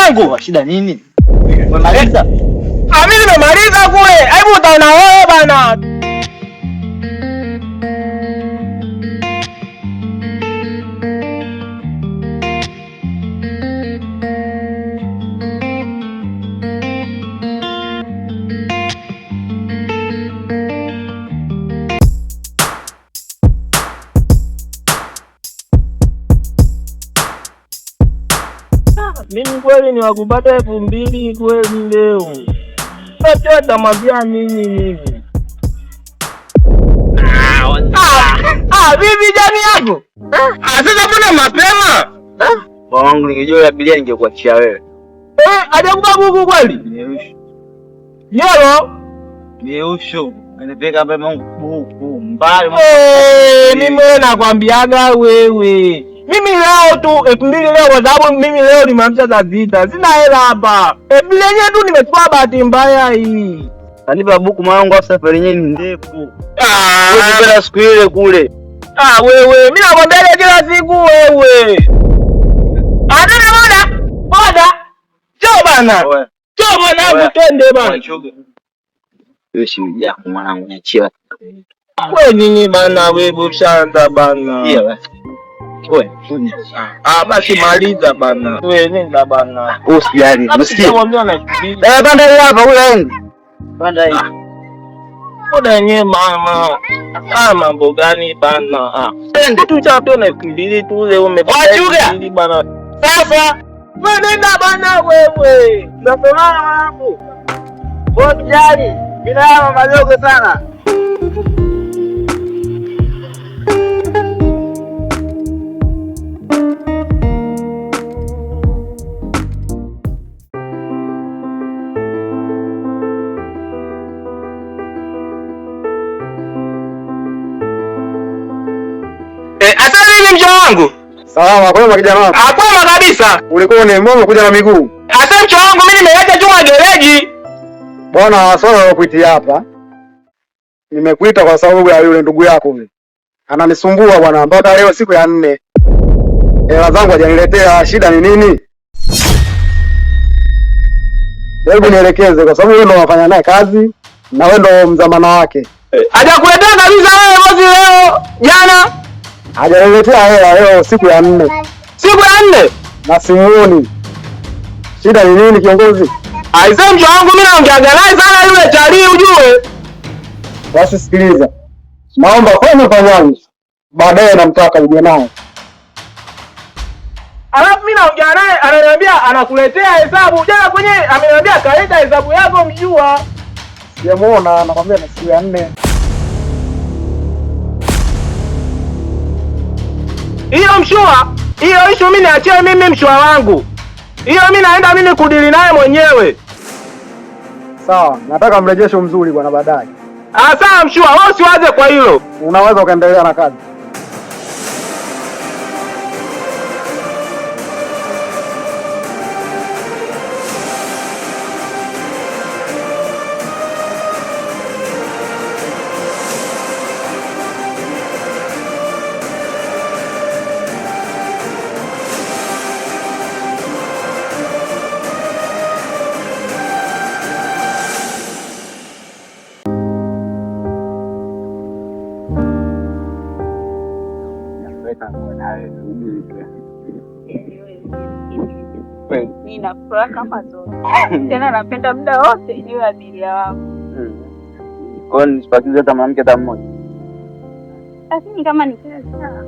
yangu. Shida nini? Umemaliza? Mimi nimemaliza kule. Hebu utaona wewe bana. Mimi kweli ni wakupata 2000 kweli leo. Sasa tamwambia nini mimi? Vipi jani yako? Sasa mbona mapema? Wangu ningejua abiria ningekuachia wewe. Hajakupa buku kweli? Yelo. Niusho. Anipeka hapa buku mbali. Mimi nakwambiaga wewe. Mimi leo tu 2000 leo kwa sababu mimi leo nimeamsha saa 6. Sina hela hapa. Lenyewe tu nimechukua bahati mbaya hii. Anipa buku mwanangu afu safari yenyewe ni ndefu. Wewe siku ile kule. Wewe, mimi nakwambia kila siku wewe. Ana boda. Njoo bana. Njoo mwanangu twende bana. Wewe si yako mwanangu niachia. Wewe nini bana wewe shanda bana. Ndio. Wewe, basi maliza bana. Wewe nenda bana. Usijali, msikie. Panda hapa ule. Panda hii. Boda yenyewe mama. Mambo gani bana? Twende tu chapo na 2000 tu leo umebaki bana. Sasa wewe nenda bana wewe. Nasema wangu. Usijali. Bila madogo sana. Asante ni mjomba wangu. Salama kwema kijana wangu. Kwema kabisa. Ulikuwa ni mbona kuja na miguu? Asante mjomba wangu, mimi nimeacha chuma gereji. Bwana swala la kuitia hapa. Nimekuita kwa sababu ya yule ndugu yako yule. Ananisumbua bwana mpaka leo siku ya 4. Hela zangu hajaniletea, shida ni nini? Hebu nielekeze kwa sababu wewe ndo unafanya naye kazi na wewe ndo mzamana wake. Hajakuletea kabisa wewe bosi leo jana? Hajaniletea hela leo siku ya 4. Siku ya 4? Na simuoni. Shida ni nini kiongozi? Aisee mjomba wangu, mimi naongeaga naye sana yule chali ujue. Basi sikiliza. Naomba fanya baadaye namtaka uje naye. Alafu mimi naongea naye ananiambia anakuletea hesabu. Jana kwenye ameniambia kaleta hesabu yako mjua. Sijamuona, nakwambia na siku ya 4. Hiyo mshua, hiyo issue mimi niachie mimi mshua wangu. Hiyo mimi naenda mimi kudili naye mwenyewe. Sawa, nataka mrejesho mzuri bwana baadaye. Sawa mshua, wewe usiwaze kwa hilo. Unaweza ukaendelea na kazi. Nina furaha kama zote. Tena napenda muda wote niwe abiria wangu. Kwa nini nisipakize hata mwanamke hata mmoja? Lakini kama ni sawa.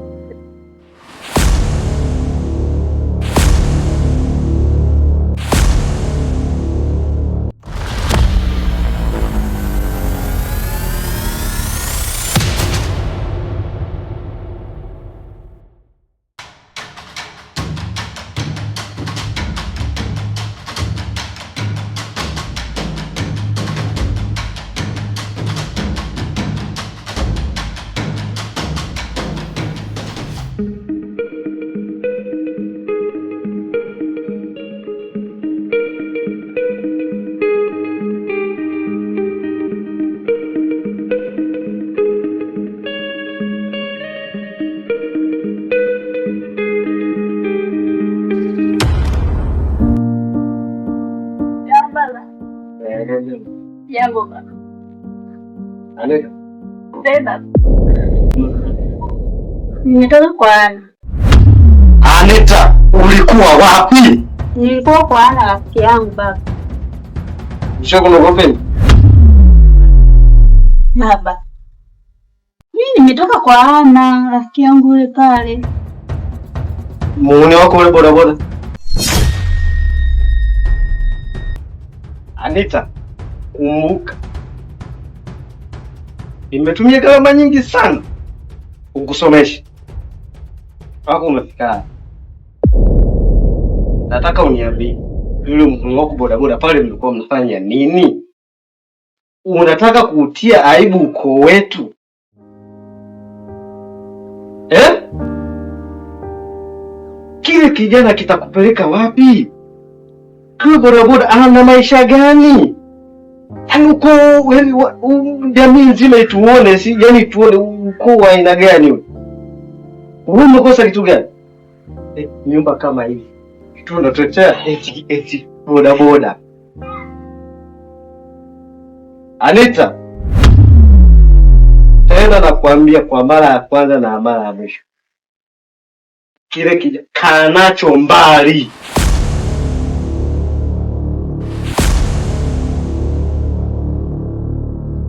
Jambo baba. Aneta. Beba. Nimetoka kwa Ana. Aneta, ulikuwa wapi? Nilikuwa kwa Ana rafiki yangu baba. Nishakunogope. Baba. Mimi nimetoka kwa Ana rafiki yangu yule pale. Muone wako ule bodaboda. Anita, kumbuka. Nimetumia gharama nyingi sana kukusomesha. Wako umefika. Nataka uniambie, yule mkuu wako bodaboda pale mlikuwa mnafanya nini? Unataka kuutia aibu ukoo wetu? Kile kijana kitakupeleka wapi? Kule bodaboda ana maisha gani? Yaani uko jamii nzima ituone, si yani tuone uko wa aina gani wewe? Wewe umekosa kitu gani? Nyumba kama hivi. Kitu unatotea eti bodaboda. Anita. Tena nakwambia kwa mara ya kwanza na mara ya mwisho. Kile kijana kaa nacho mbali.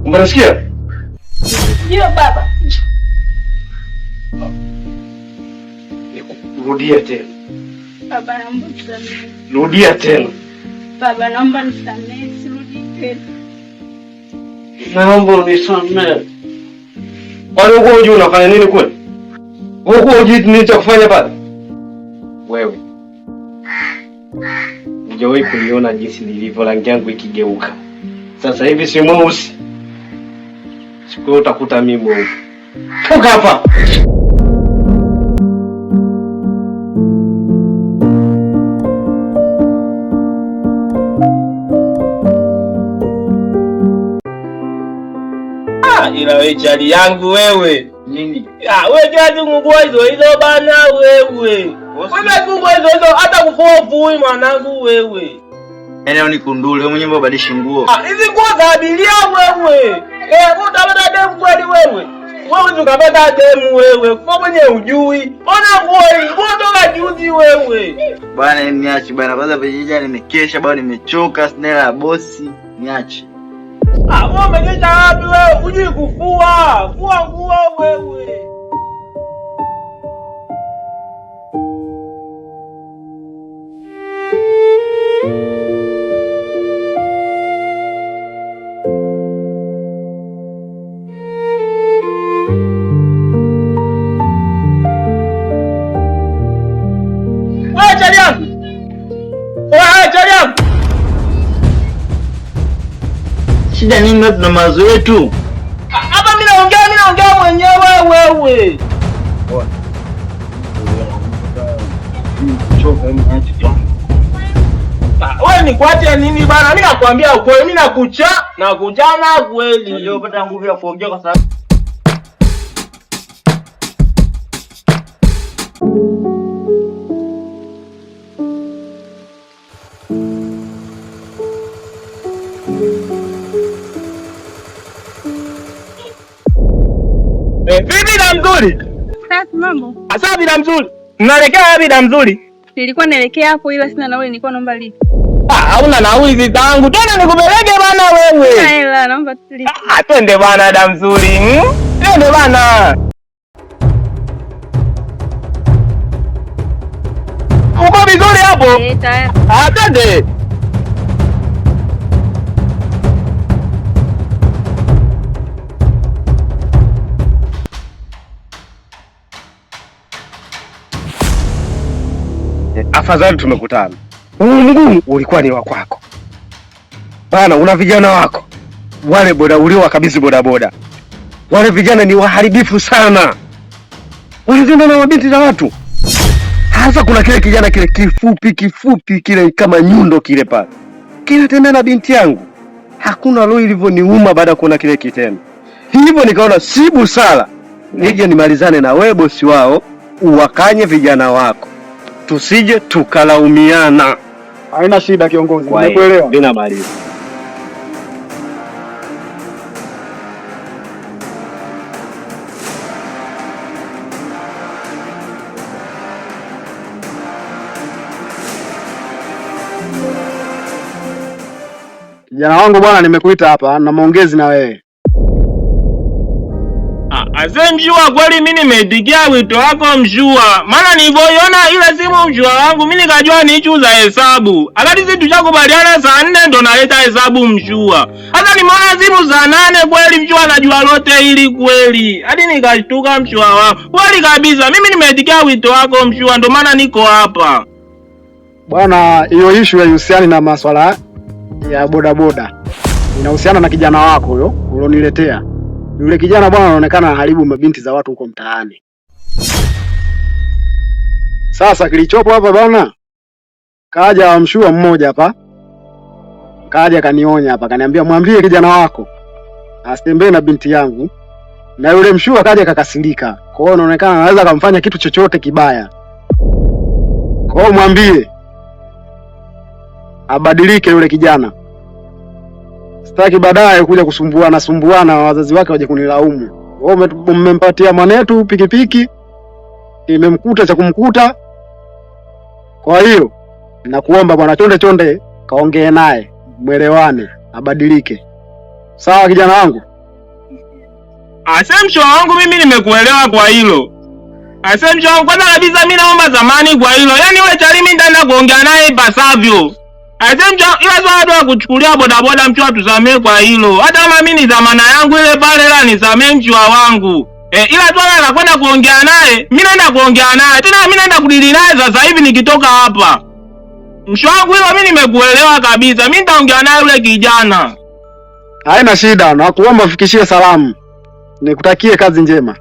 Unasikia? Ndio baba. Rudia tena. Baba naomba nisamehe. Rudia tena. Baba naomba nisamehe, sirudi tena. Naomba unisamehe. Wale uko unajua unafanya nini kweli? Uko unajua nini cha kufanya pale? Wewe. Hujawahi kuniona jinsi nilivyo, rangi yangu ikigeuka. Sasa hivi si mweusi. Siku utakuta mimi mweusi. Toka hapa. Ila wewe chali yangu wewe. Nini? Wewe jaji ngugua hizo bana wewe. Wewe ngugua hizo hata kufofu mwanangu wewe. Yaani unikundule wewe mwenyewe ubadilishe nguo. Hizi nguo za abiria wewe. Utapata demu kweli wewe. Wewe ukapata demu wewe. Kwa mwenye ujui. Ona nguo hii, nguo toka juzi wewe. Bwana niache bwana, kwanza vijana nimekesha bwana, nimechoka, sina la bosi, niache. Wewe umekesha wapi wewe? Hujui kufua. Fua nguo wewe. Shida nini wewe, tuna mawazo yetu? Hapa mimi naongea mwenyewe wewe. Wewe ni kuacha nini bana? Mimi nakwambia ukweli, mimi nakuchana kweli. Ndio upata nguvu ya kuongea kwa sababu vipi na mzuri? Safi mambo. Asabi na mzuri. Mnaelekea wapi na mzuri? Nilikuwa naelekea hapo ila sina nauli, nilikuwa naomba lipi. Hauna nauli zitangu. Tena nikupeleke bana wewe. Sina hela, naomba lipi. Twende bana da mzuri. Twende bana. Uko vizuri hapo? Tayari. Twende. Afadhali tumekutana. Huu mguu ulikuwa ni wa kwako. Bana, una vijana wako. Wale boda uliowakabidhi bodaboda. Wale vijana ni waharibifu sana. Wanatenda na mabinti za watu. Hasa kuna kile kijana kile kifupi kile kama nyundo kile pale. Kinatenda na binti yangu. Hakuna roho ilivyoniuma baada ya kuona kile kitendo. Hivyo nikaona si busara nije nimalizane na wewe bosi wao, uwakanye vijana wako. Tusije tukalaumiana. Haina shida kiongozi, nimekuelewa. Nina maliza. Kijana wangu bwana, nimekuita hapa na maongezi na wewe. Ase mshua, kweli mimi nimeitikia wito wako mshua. Maana nilivyoiona ile simu mshua wangu, mimi nikajua ni issue za hesabu. Akati sisi tushakubaliana saa 4 ndo naleta hesabu mshua. Hata nimeona simu saa 8 kweli mshua anajua lote hili kweli. Hadi nikashtuka mshua wangu. Kweli kabisa, mimi nimeitikia wito wako mshua, ndo maana niko hapa. Bwana, hiyo issue haihusiani na masuala ya bodaboda. Inahusiana na kijana wako huyo ulioniletea. Yule kijana bwana anaonekana haribu mabinti za watu huko mtaani. Sasa kilichopo hapa bwana, kaja mshua mmoja hapa. Kaja kanionya hapa, kaniambia mwambie kijana wako asitembee na binti yangu. Na yule mshua kaja kakasirika. Kwa hiyo inaonekana anaweza kumfanya kitu chochote kibaya. Kwa hiyo mwambie abadilike yule kijana. Sitaki baadaye kuja kusumbuana wazazi wake waje kunilaumu. Wewe umempatia mwanetu pikipiki, imemkuta cha kumkuta. Kwa hiyo nakuomba bwana, chonde kaongee naye, mwelewane, abadilike. Sawa kijana wangu? Asemsho wangu mimi nimekuelewa kwa hilo. Asemsho wangu kwanza kabisa mimi naomba zamani kwa hilo. Yaani wewe Charimi nitaenda kuongea naye ipasavyo. Asemsho ila swala ya kuchukulia bodaboda mchwa tusamee kwa hilo. Hata kama mimi ni dhamana yangu ile pale la nisamee mchwa wangu. Ila swala la kwenda kuongea naye, mimi naenda kuongea naye. Tena mimi naenda kudili naye sasa hivi nikitoka hapa. Mchwa wangu hilo mimi nimekuelewa kabisa. Mimi nitaongea naye yule kijana. Haina shida, nakuomba ufikishie salamu. Nikutakie kazi njema.